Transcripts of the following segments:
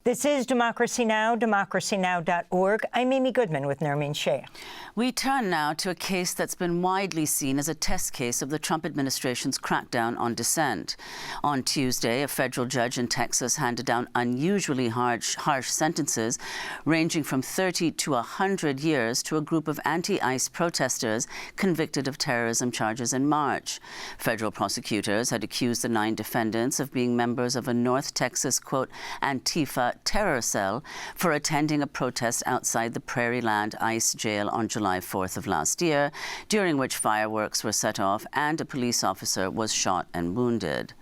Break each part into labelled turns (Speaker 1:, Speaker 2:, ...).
Speaker 1: This is Democracy Now!, democracynow.org. I'm Amy Goodman with Nermeen Shea.
Speaker 2: We turn now to a case that's been widely seen as a test case of the Trump administration's crackdown on dissent. On Tuesday, a federal judge in Texas handed down unusually harsh sentences ranging from 30 to 100 years to a group of anti-ICE protesters convicted of terrorism charges in March. Federal prosecutors had accused the 9 defendants of being members of a North Texas, quote, antifa terror cell for attending a protest outside the Prairieland ICE jail on July 4th of last year, during which fireworks were set off and a police officer was shot and wounded.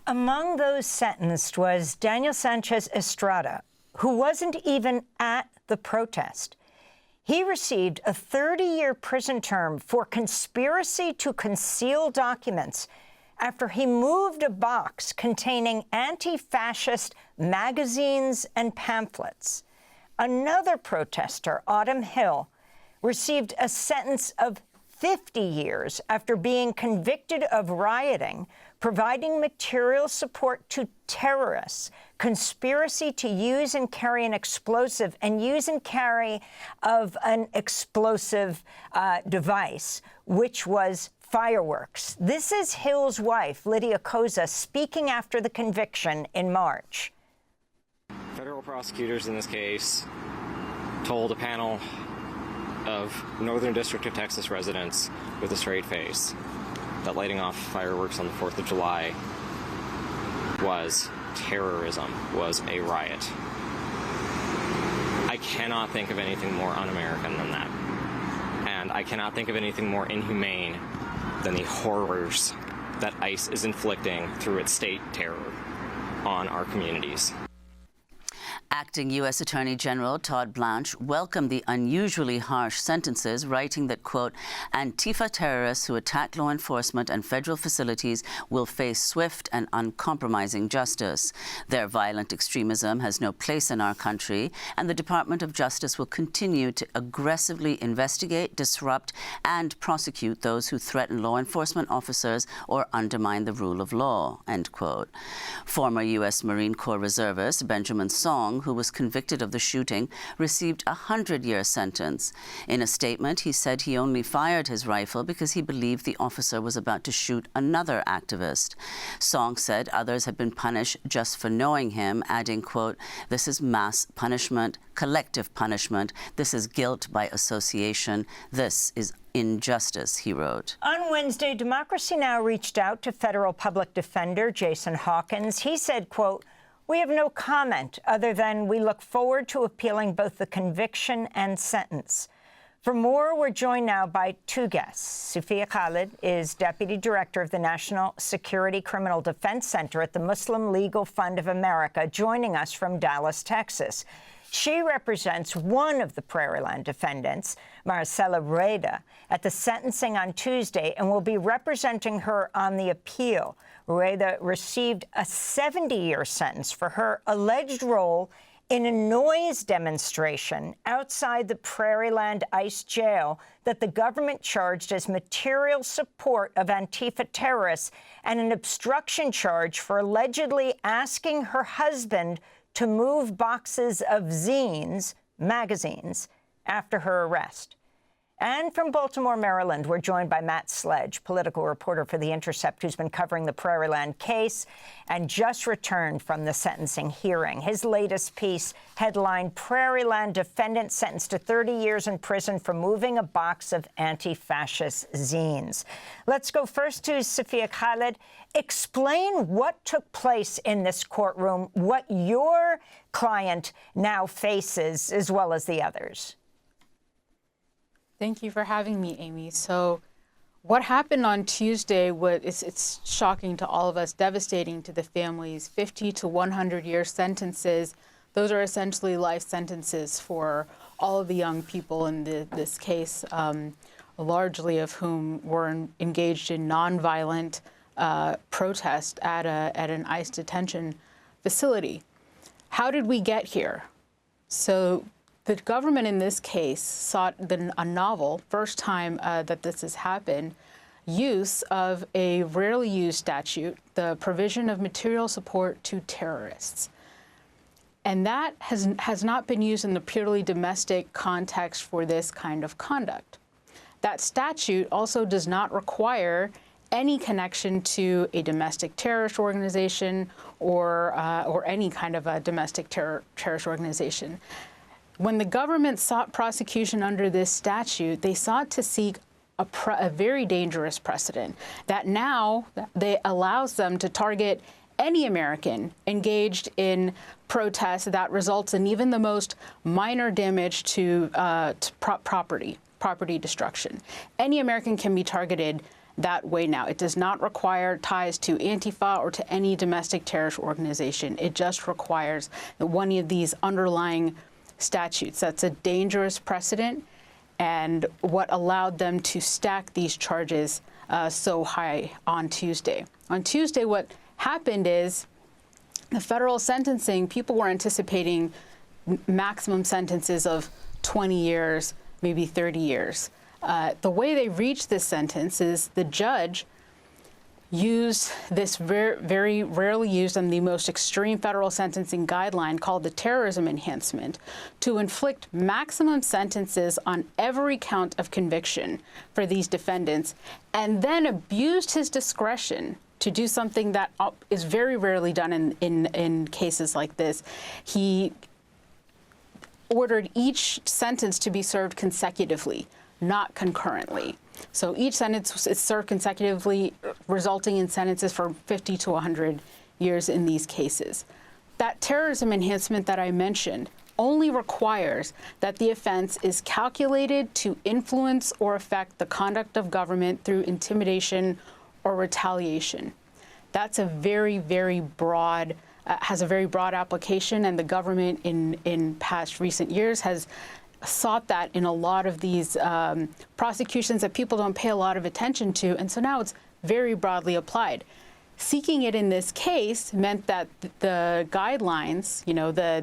Speaker 1: Among those sentenced was Daniel Sanchez Estrada, who wasn't even at the protest. He received a 30-year prison term for conspiracy to conceal documents after he moved a box containing anti-fascist magazines and pamphlets. Another protester, Autumn Hill, received a sentence of 50 years after being convicted of rioting, providing material support to terrorists, conspiracy to use and carry an explosive, and use and carry of an explosive device, which was fireworks. This is Hill's wife, Lydia Koza, speaking after the conviction in March.
Speaker 3: Federal prosecutors in this case told a panel of Northern District of Texas residents with a straight face that lighting off fireworks on the 4th of July was terrorism, was a riot. I cannot think of anything more un-American than that. And I cannot think of anything more inhumane than the horrors that ICE is inflicting through its state terror on our communities.
Speaker 2: Acting U.S. Attorney General Todd Blanche welcomed the unusually harsh sentences, writing that, quote, Antifa terrorists who attack law enforcement and federal facilities will face swift and uncompromising justice. Their violent extremism has no place in our country, and the Department of Justice will continue to aggressively investigate, disrupt, and prosecute those who threaten law enforcement officers or undermine the rule of law, end quote. Former U.S. Marine Corps reservist Benjamin Song, who was convicted of the shooting, received a 100-year sentence. In a statement, he said he only fired his rifle because he believed the officer was about to shoot another activist. Song said others had been punished just for knowing him, adding, quote, this is mass punishment, collective punishment. This is guilt by association. This is injustice, he wrote.
Speaker 1: On Wednesday, Democracy Now! Reached out to federal public defender Jason Hawkins. He said, quote, we have no comment other than we look forward to appealing both the conviction and sentence. For more, we're joined now by 2 guests. Sufia Khalid is Deputy Director of the National Security Criminal Defense Center at the Muslim Legal Fund of America, joining us from Dallas, Texas. She represents one of the Prairieland defendants, Marcela Rueda, at the sentencing on Tuesday and will be representing her on the appeal. Rueda received a 70-year sentence for her alleged role in a noise demonstration outside the Prairieland ICE jail that the government charged as material support of Antifa terrorists, and an obstruction charge for allegedly asking her husband to move boxes of zines, magazines, after her arrest. And from Baltimore, Maryland, we're joined by Matt Sledge, political reporter for The Intercept, who's been covering the Prairieland case and just returned from the sentencing hearing. His latest piece headlined, Prairieland defendant sentenced to 30 years in prison for moving a box of anti-fascist zines. Let's go first to Sufia Khalid. Explain what took place in this courtroom, what your client now faces, as well as the others.
Speaker 4: Thank you for having me, Amy. So what happened on Tuesday it's shocking to all of us, devastating to the families. 50 to 100-year sentences. Those are essentially life sentences for all of the young people in this case, largely of whom were engaged in nonviolent protest at an ICE detention facility. How did we get here? So the government in this case sought a novel, first time that this has happened, use of a rarely used statute, the provision of material support to terrorists. And that has not been used in the purely domestic context for this kind of conduct. That statute also does not require any connection to a domestic terrorist organization or any kind of a domestic terrorist organization. When the government sought prosecution under this statute, they sought to seek a very dangerous precedent that now allows them to target any American engaged in protests that results in even the most minor damage to property destruction. Any American can be targeted that way now. It does not require ties to Antifa or to any domestic terrorist organization. It just requires one of these underlying statutes. That's a dangerous precedent, and what allowed them to stack these charges so high on Tuesday. On Tuesday, what happened is the federal sentencing, people were anticipating maximum sentences of 20 years, maybe 30 years. The way they reached this sentence is the judge used this very rarely used and the most extreme federal sentencing guideline called the terrorism enhancement to inflict maximum sentences on every count of conviction for these defendants, and then abused his discretion to do something that is very rarely done in cases like this. He ordered each sentence to be served consecutively, not concurrently. So each sentence is served consecutively, resulting in sentences for 50 to 100 years in these cases. That terrorism enhancement that I mentioned only requires that the offense is calculated to influence or affect the conduct of government through intimidation or retaliation. That's a very, very broad, has a very broad application, and the government in past recent years has sought that in a lot of these prosecutions that people don't pay a lot of attention to, and so now it's very broadly applied. Seeking it in this case meant that the guidelines,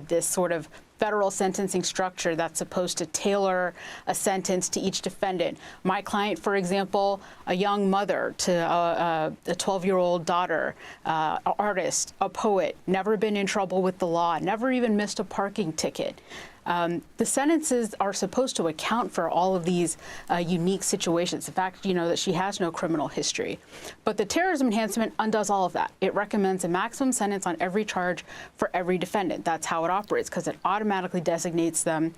Speaker 4: this sort of federal sentencing structure that's supposed to tailor a sentence to each defendant. My client, for example, a young mother to a 12-year-old daughter, an artist, a poet, never been in trouble with the law, never even missed a parking ticket. The sentences are supposed to account for all of these unique situations. The fact, that she has no criminal history. But the terrorism enhancement undoes all of that. It recommends a maximum sentence on every charge for every defendant. That's how it operates, because it automatically designates them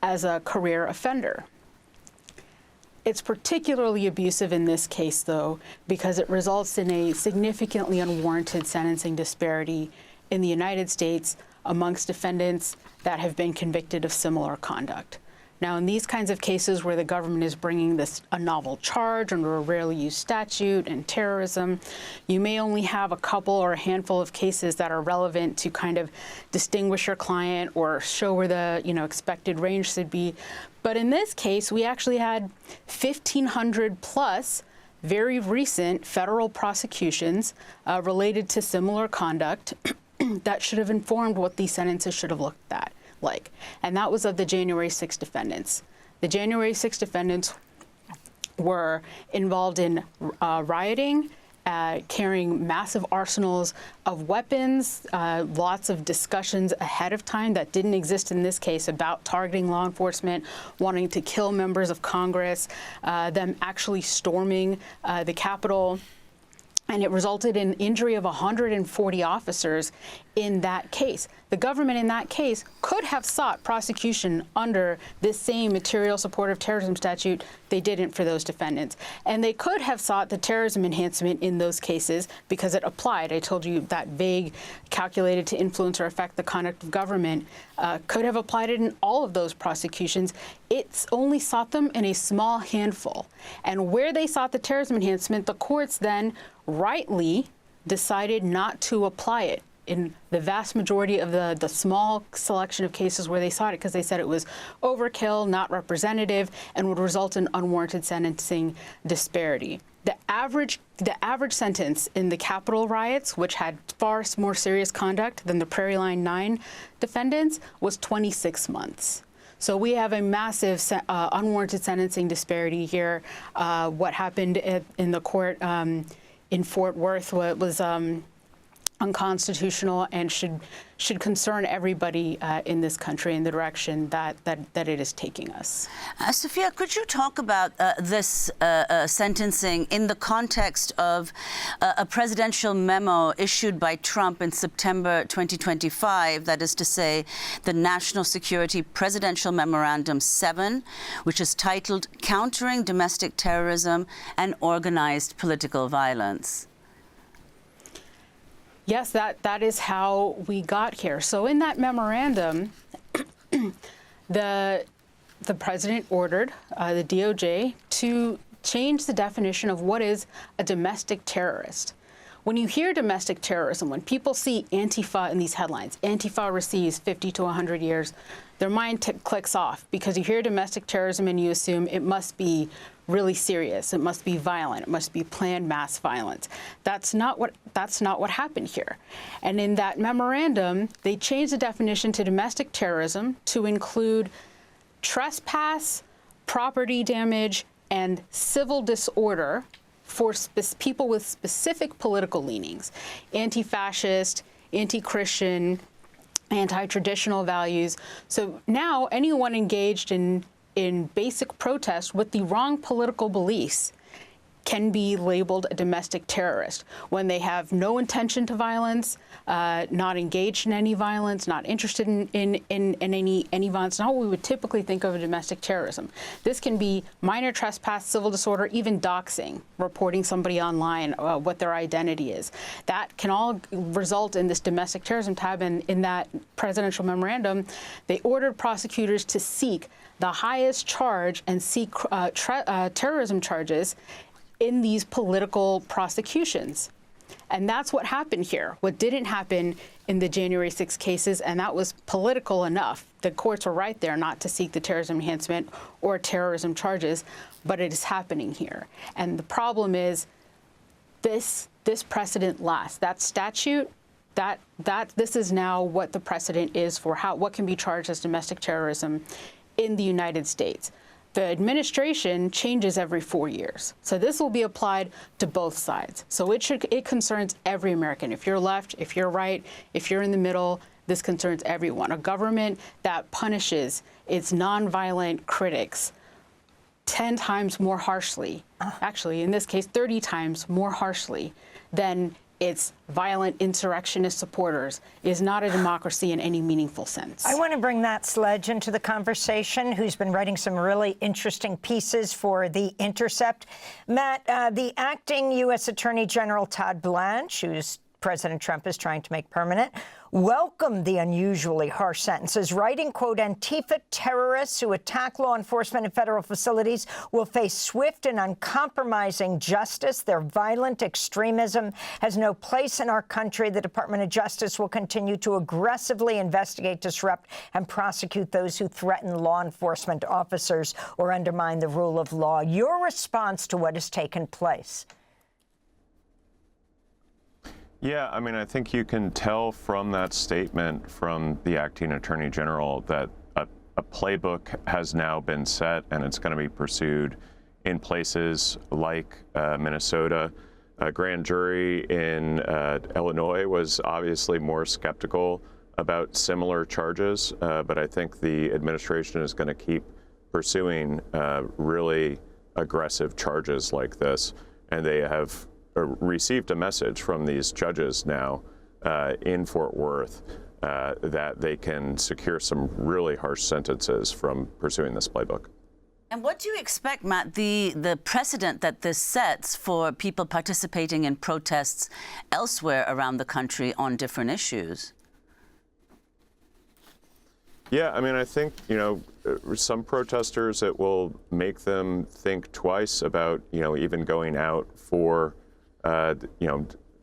Speaker 4: as a career offender. It's particularly abusive in this case, though, because it results in a significantly unwarranted sentencing disparity in the United States amongst defendants that have been convicted of similar conduct. Now, in these kinds of cases where the government is bringing a novel charge under a rarely used statute and terrorism, you may only have a couple or a handful of cases that are relevant to kind of distinguish your client or show where the expected range should be. But in this case, we actually had 1,500 plus very recent federal prosecutions related to similar conduct that should have informed what these sentences should have looked like. And that was of the January 6 defendants. The January 6 defendants were involved in rioting, carrying massive arsenals of weapons, lots of discussions ahead of time that didn't exist in this case about targeting law enforcement, wanting to kill members of Congress, them actually storming the Capitol. And it resulted in injury of 140 officers in that case. The government in that case could have sought prosecution under this same material supportive terrorism statute. They didn't for those defendants. And they could have sought the terrorism enhancement in those cases because it applied. I told you that vague, calculated to influence or affect the conduct of government, could have applied it in all of those prosecutions. It's only sought them in a small handful. And where they sought the terrorism enhancement, the courts then rightly decided not to apply it in the vast majority of the small selection of cases where they sought it, because they said it was overkill, not representative, and would result in unwarranted sentencing disparity. The average sentence in the Capitol riots, which had far more serious conduct than the Prairieland ICE defendants, was 26 months. So we have a massive unwarranted sentencing disparity here. What happened in the court in Fort Worth was unconstitutional and should concern everybody in this country in the direction that it is taking us.
Speaker 2: Sufia, could you talk about this sentencing in the context of a presidential memo issued by Trump in September 2025, that is to say, the National Security Presidential Memorandum 7, which is titled Countering Domestic Terrorism and Organized Political Violence?
Speaker 4: Yes, that is how we got here. So in that memorandum, the president ordered the DOJ to change the definition of what is a domestic terrorist. When you hear domestic terrorism, when people see Antifa in these headlines, Antifa receives 50 to 100 years, their mind clicks off because you hear domestic terrorism and you assume it must be really serious. It must be violent. It must be planned mass violence. That's not what happened here. And in that memorandum, they changed the definition to domestic terrorism to include trespass, property damage, and civil disorder for people with specific political leanings, anti-fascist, anti-Christian, anti-traditional values. So now anyone engaged in basic protest with the wrong political beliefs can be labeled a domestic terrorist when they have no intention to violence, not engaged in any violence, not interested in any violence, not what we would typically think of as domestic terrorism. This can be minor trespass, civil disorder, even doxing, reporting somebody online, what their identity is. That can all result in this domestic terrorism tab. And in that presidential memorandum, they ordered prosecutors to seek the highest charge and seek terrorism charges in these political prosecutions. And that's what happened here. What didn't happen in the January 6 cases, and that was political enough. The courts were right there not to seek the terrorism enhancement or terrorism charges, but it is happening here. And the problem is this precedent lasts. That statute, this is now what the precedent is for what can be charged as domestic terrorism in the United States. The administration changes every 4 years. So this will be applied to both sides. So it concerns every American. If you're left, if you're right, if you're in the middle, this concerns everyone. A government that punishes its nonviolent critics 10 times more harshly, actually in this case 30 times more harshly than its violent insurrectionist supporters, is not a democracy in any meaningful sense.
Speaker 1: I want to bring Matt Sledge into the conversation, who's been writing some really interesting pieces for The Intercept. Matt, the acting U.S. Attorney General Todd Blanche, who's President Trump is trying to make permanent, welcomed the unusually harsh sentences, writing, quote, Antifa terrorists who attack law enforcement and federal facilities will face swift and uncompromising justice. Their violent extremism has no place in our country. The Department of Justice will continue to aggressively investigate, disrupt, and prosecute those who threaten law enforcement officers or undermine the rule of law. Your response to what has taken place?
Speaker 5: Yeah, I mean, I think you can tell from that statement from the acting attorney general that a playbook has now been set and it's going to be pursued in places like Minnesota. A grand jury in Illinois was obviously more skeptical about similar charges, but I think the administration is going to keep pursuing really aggressive charges like this, and they have received a message from these judges now in Fort Worth that they can secure some really harsh sentences from pursuing this playbook.
Speaker 2: And what do you expect, Matt, the precedent that this sets for people participating in protests elsewhere around the country on different issues?
Speaker 5: Yeah, I mean, I think, some protesters, it will make them think twice about, even going out for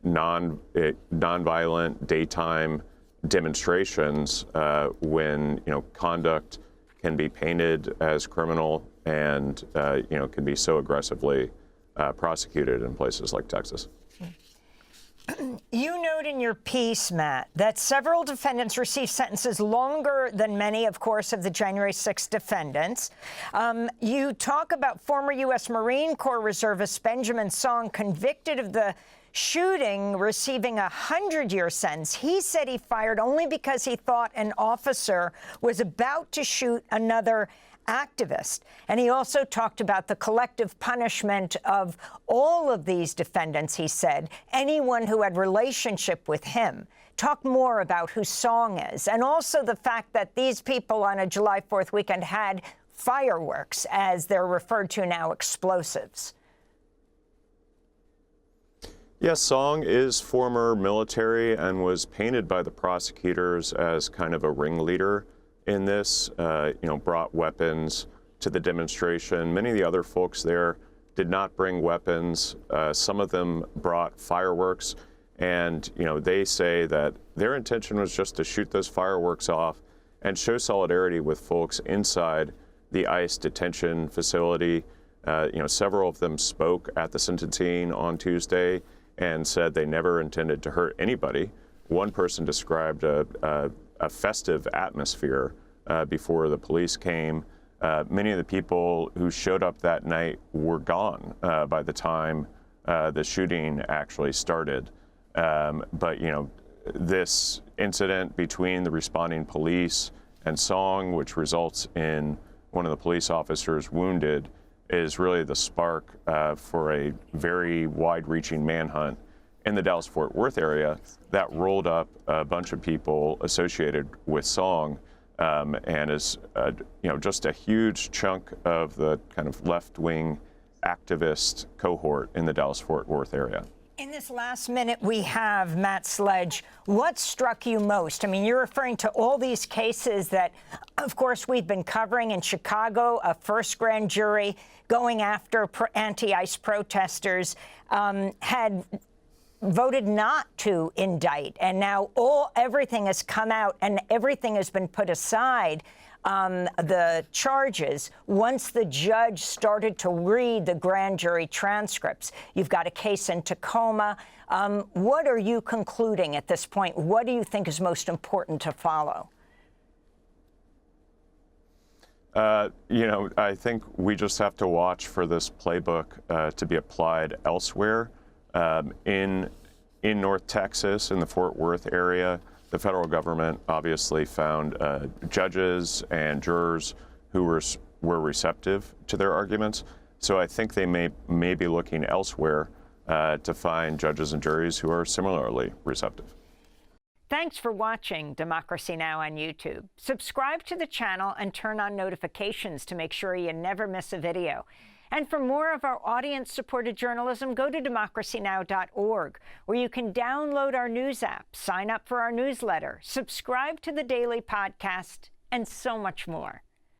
Speaker 5: nonviolent daytime demonstrations when conduct can be painted as criminal and can be so aggressively prosecuted in places like Texas.
Speaker 1: You note in your piece, Matt, that several defendants received sentences longer than many, of course, of the January 6th defendants. You talk about former U.S. Marine Corps reservist Benjamin Song, convicted of the shooting, receiving a 100-year sentence. He said he fired only because he thought an officer was about to shoot another activist. And he also talked about the collective punishment of all of these defendants, he said, anyone who had relationship with him. Talk more about who Song is, and also the fact that these people on a July 4th weekend had fireworks, as they're referred to now, explosives.
Speaker 5: Yes, Song is former military and was painted by the prosecutors as kind of a ringleader in this, brought weapons to the demonstration. Many of the other folks there did not bring weapons. Some of them brought fireworks, and they say that their intention was just to shoot those fireworks off and show solidarity with folks inside the ICE detention facility. Several of them spoke at the sentencing on Tuesday and said they never intended to hurt anybody. One person described a festive atmosphere before the police came. Many of the people who showed up that night were gone by the time the shooting actually started. But this incident between the responding police and Song, which results in one of the police officers wounded, is really the spark for a very wide-reaching manhunt in the Dallas-Fort Worth area that rolled up a bunch of people associated with Song, and is just a huge chunk of the kind of left-wing activist cohort in the Dallas-Fort Worth area.
Speaker 1: In this last minute we have, Matt Sledge, what struck you most? I mean, you're referring to all these cases that, of course, we've been covering in Chicago, a first grand jury going after anti-ICE protesters, had voted not to indict, and now everything has come out and everything has been put aside, the charges, once the judge started to read the grand jury transcripts. You've got a case in Tacoma. What are you concluding at this point? What do you think is most important to follow?
Speaker 5: I think we just have to watch for this playbook to be applied elsewhere. In North Texas, in the Fort Worth area, the federal government obviously found judges and jurors who were receptive to their arguments. So I think they may be looking elsewhere to find judges and juries who are similarly receptive.
Speaker 1: Thanks for watching Democracy Now! On YouTube. Subscribe to the channel and turn on notifications to make sure you never miss a video. And for more of our audience-supported journalism, go to democracynow.org, where you can download our news app, sign up for our newsletter, subscribe to the daily podcast, and so much more.